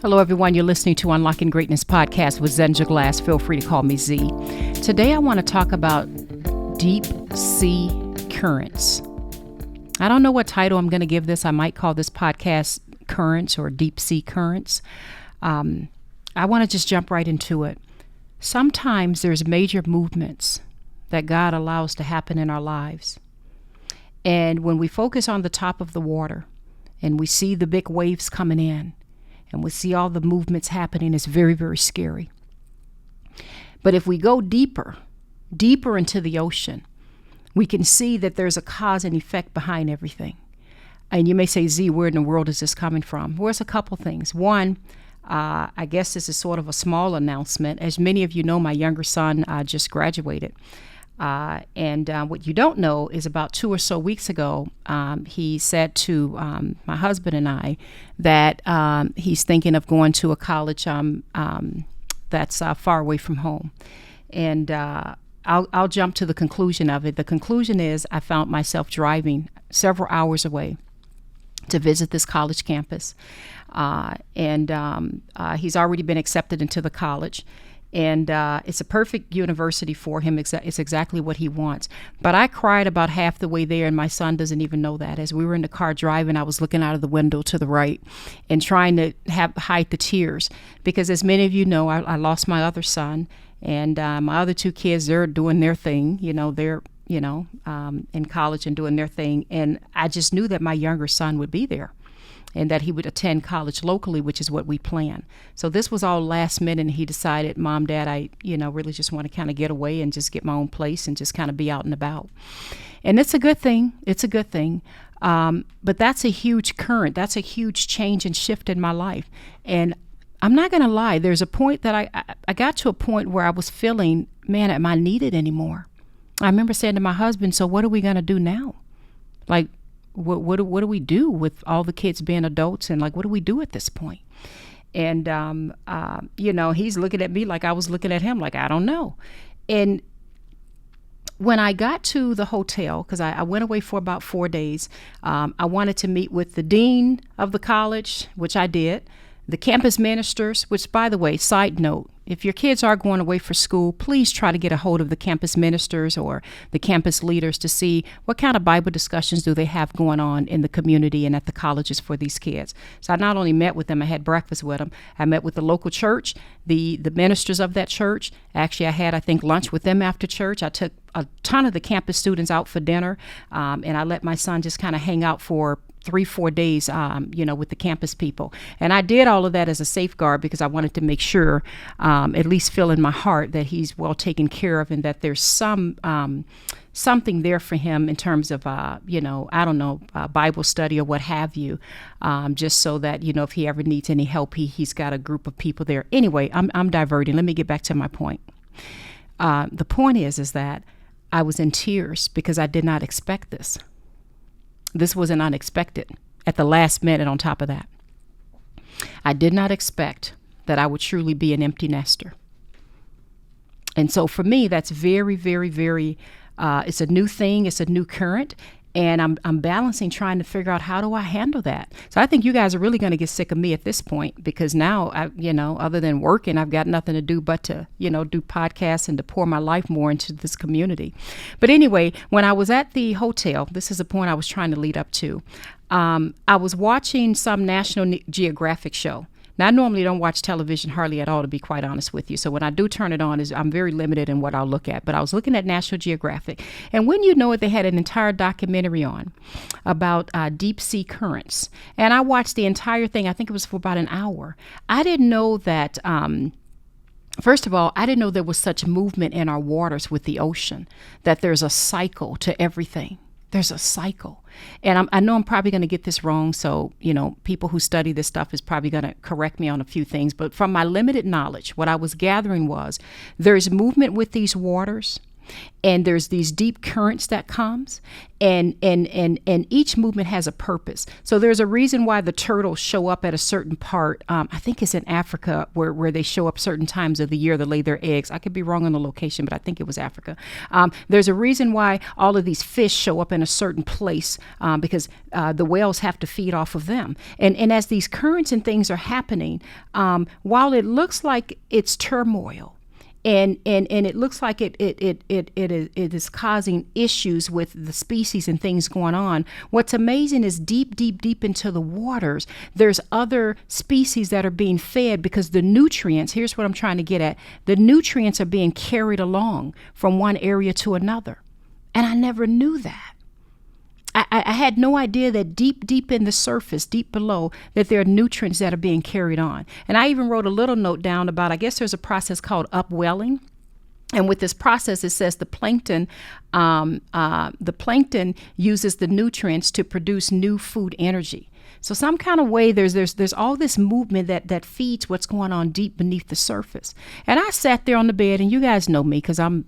Hello, everyone. You're listening to Unlocking Greatness podcast with Zenja Glass. Feel free to call me Z. Today, I want to talk about deep sea currents. I don't know what title I'm going to give this. I might call this podcast Currents or Deep Sea Currents. I want to just jump right into it. Sometimes there's major movements that God allows to happen in our lives. And when we focus on the top of the water and we see the big waves coming in, and we see all the movements happening, it's very, very scary. But if we go deeper into the ocean, we can see that there's a cause and effect behind everything. And you may say, Z, where in the world is this coming from? Well, there's a couple things. One, I guess this is sort of a small announcement. As many of you know, my younger son just graduated. And what you don't know is about 2 or so weeks ago, he said to my husband and I that he's thinking of going to a college that's far away from home. And I'll jump to the conclusion of it. The conclusion is I found myself driving several hours away to visit this college campus. And he's already been accepted into the college. And it's a perfect university for him. It's exactly what he wants. But I cried about half the way there, and my son doesn't even know that. As we were in the car driving, I was looking out of the window to the right and trying to hide the tears. Because as many of you know, I lost my other son, and my other two kids, they're doing their thing. They're in college and doing their thing. And I just knew that my younger son would be there, and that he would attend college locally, which is what we planned. So this was all last minute, and he decided, Mom, Dad, I really just want to kind of get away and just get my own place and just kind of be out and about. And it's a good thing. It's a good thing. But that's a huge current. That's a huge change and shift in my life. And I'm not going to lie. There's a point that I got to a point where I was feeling, man, am I needed anymore? I remember saying to my husband, so what are we going to do now? Like, what do we do with all the kids being adults, and like, what do we do at this point? And he's looking at me like I was looking at him, like I don't know. And when I got to the hotel, because I went away for about 4 days, I wanted to meet with the dean of the college, which I did, the campus ministers, which, by the way, side note, if your kids are going away for school, please try to get a hold of the campus ministers or the campus leaders to see what kind of Bible discussions do they have going on in the community and at the colleges for these kids. So I not only met with them, I had breakfast with them. I met with the local church, the ministers of that church. Actually, I had, lunch with them after church. I took a ton of the campus students out for dinner, and I let my son just kind of hang out for 3-4 days, with the campus people. And I did all of that as a safeguard because I wanted to make sure, at least feel in my heart, that he's well taken care of and that there's something there for him in terms of, Bible study or what have you, just so that, if he ever needs any help, he's got a group of people there. Anyway, I'm diverting. Let me get back to my point. The point is that I was in tears because I did not expect this. This wasn't unexpected at the last minute on top of that. I did not expect that I would truly be an empty nester. And so for me, that's very, very, very, it's a new thing. It's a new current. And I'm balancing, trying to figure out how do I handle that. So I think you guys are really going to get sick of me at this point because now, other than working, I've got nothing to do but to, do podcasts and to pour my life more into this community. But anyway, when I was at the hotel, this is a point I was trying to lead up to. I was watching some National Geographic show. Now, I normally don't watch television hardly at all, to be quite honest with you. So when I do turn it on, I'm very limited in what I'll look at. But I was looking at National Geographic. And when you know it, they had an entire documentary on about deep sea currents. And I watched the entire thing. I think it was for about an hour. I didn't know that, first of all, I didn't know there was such movement in our waters with the ocean, that there's a cycle to everything. There's a cycle. And I know I'm probably going to get this wrong. So, people who study this stuff is probably going to correct me on a few things. But from my limited knowledge, what I was gathering was there's movement with these waters. and there's these deep currents that comes, and each movement has a purpose. So there's a reason why the turtles show up at a certain part. I think it's in Africa where they show up certain times of the year to lay their eggs. I could be wrong on the location, but I think it was Africa. There's a reason why all of these fish show up in a certain place, because the whales have to feed off of them. And as these currents and things are happening, while it looks like it's turmoil, and it looks like it is causing issues with the species and things going on. What's amazing is deep into the waters, there's other species that are being fed, because the nutrients, here's what I'm trying to get at, the nutrients are being carried along from one area to another. And I never knew that. I had no idea that deep in the surface, deep below, that there are nutrients that are being carried on. And I even wrote a little note down about, I guess there's a process called upwelling. And with this process, it says the plankton uses the nutrients to produce new food energy. So some kind of way there's all this movement that feeds what's going on deep beneath the surface. And I sat there on the bed, and you guys know me, because I'm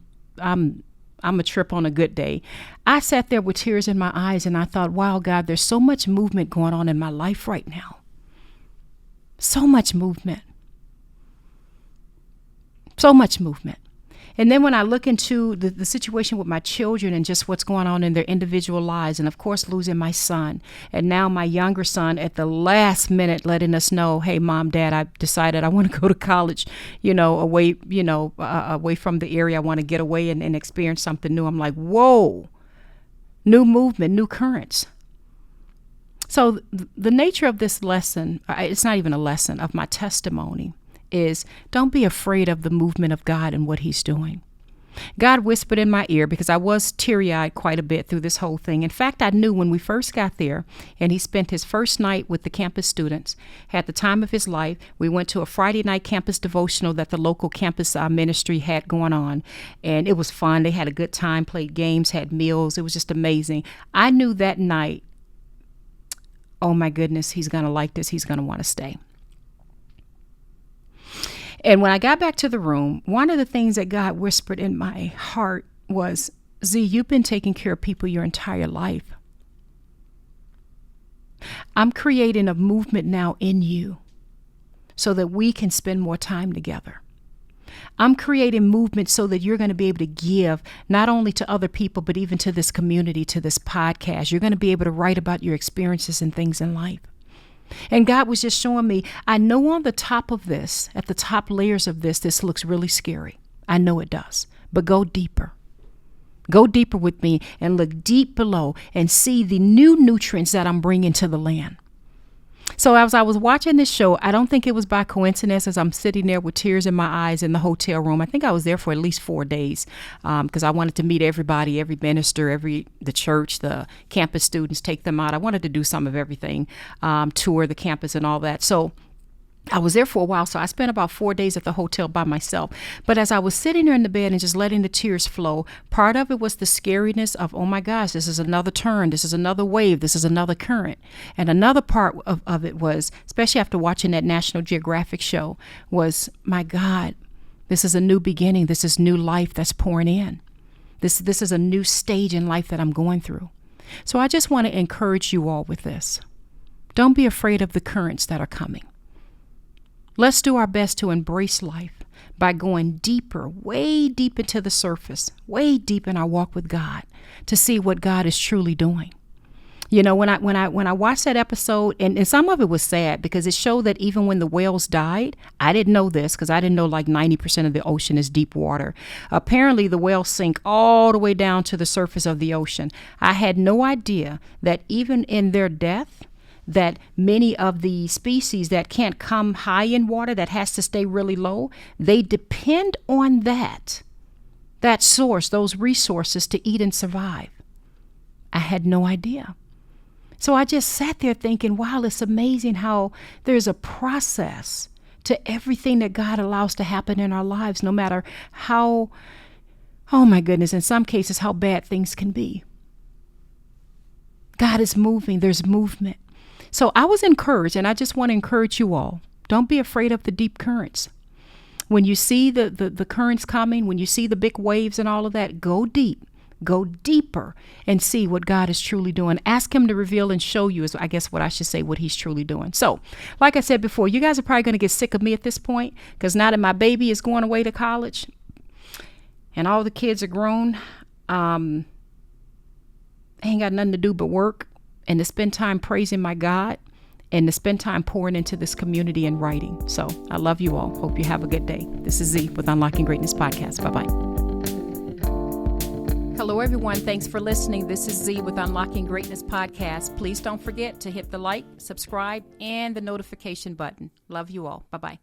a trip on a good day. I sat there with tears in my eyes, and I thought, wow, God, there's so much movement going on in my life right now. So much movement. So much movement. And then when I look into the situation with my children and just what's going on in their individual lives, and of course losing my son, and now my younger son at the last minute letting us know, hey, Mom, Dad, I decided I want to go to college, away from the area. I want to get away and experience something new. I'm like, whoa, new movement, new currents. So the nature of this lesson, it's not even a lesson, of my testimony, is don't be afraid of the movement of God and what he's doing. God whispered in my ear, because I was teary-eyed quite a bit through this whole thing. In fact, I knew when we first got there, and he spent his first night with the campus students, had the time of his life. We went to a Friday night campus devotional that the local campus ministry had going on, and it was fun. They had a good time, played games, had meals. It was just amazing. I knew that night, oh my goodness, he's going to like this. He's going to want to stay. And when I got back to the room, one of the things that God whispered in my heart was, Z, you've been taking care of people your entire life. I'm creating a movement now in you so that we can spend more time together. I'm creating movement so that you're going to be able to give not only to other people, but even to this community, to this podcast. You're going to be able to write about your experiences and things in life. And God was just showing me, I know on the top of this, at the top layers of this looks really scary. I know it does. But go deeper. Go deeper with me and look deep below and see the new nutrients that I'm bringing to the land. So as I was watching this show, I don't think it was by coincidence as I'm sitting there with tears in my eyes in the hotel room. I think I was there for at least 4 days because I wanted to meet everybody, every minister, the church, the campus students, take them out. I wanted to do some of everything, tour the campus and all that. So I was there for a while, so I spent about 4 days at the hotel by myself. But as I was sitting there in the bed and just letting the tears flow, part of it was the scariness of, oh my gosh, this is another turn, this is another wave, this is another current. And another part of it was, especially after watching that National Geographic show, was, my God, this is a new beginning, this is new life that's pouring in. This is a new stage in life that I'm going through. So I just want to encourage you all with this. Don't be afraid of the currents that are coming. Let's do our best to embrace life by going deeper, way deep into the surface, way deep in our walk with God to see what God is truly doing. You know, when I watched that episode, and some of it was sad because it showed that even when the whales died, I didn't know this because I didn't know like 90% of the ocean is deep water. Apparently, the whales sink all the way down to the surface of the ocean. I had no idea that even in their death, that many of the species that can't come high in water, that has to stay really low, they depend on that source, those resources to eat and survive. I had no idea. So I just sat there thinking, wow, it's amazing how there's a process to everything that God allows to happen in our lives, no matter how, oh my goodness, in some cases, how bad things can be. God is moving. There's movement. So I was encouraged, and I just want to encourage you all. Don't be afraid of the deep currents. When you see the currents coming, when you see the big waves and all of that, go deep. Go deeper and see what God is truly doing. Ask him to reveal and show you, is I guess what I should say, what he's truly doing. So, like I said before, you guys are probably going to get sick of me at this point, because now that my baby is going away to college and all the kids are grown, I ain't got nothing to do but work and to spend time praising my God and to spend time pouring into this community and writing. So I love you all. Hope you have a good day. This is Z with Unlocking Greatness Podcast. Bye-bye. Hello, everyone. Thanks for listening. This is Z with Unlocking Greatness Podcast. Please don't forget to hit the like, subscribe, and the notification button. Love you all. Bye-bye.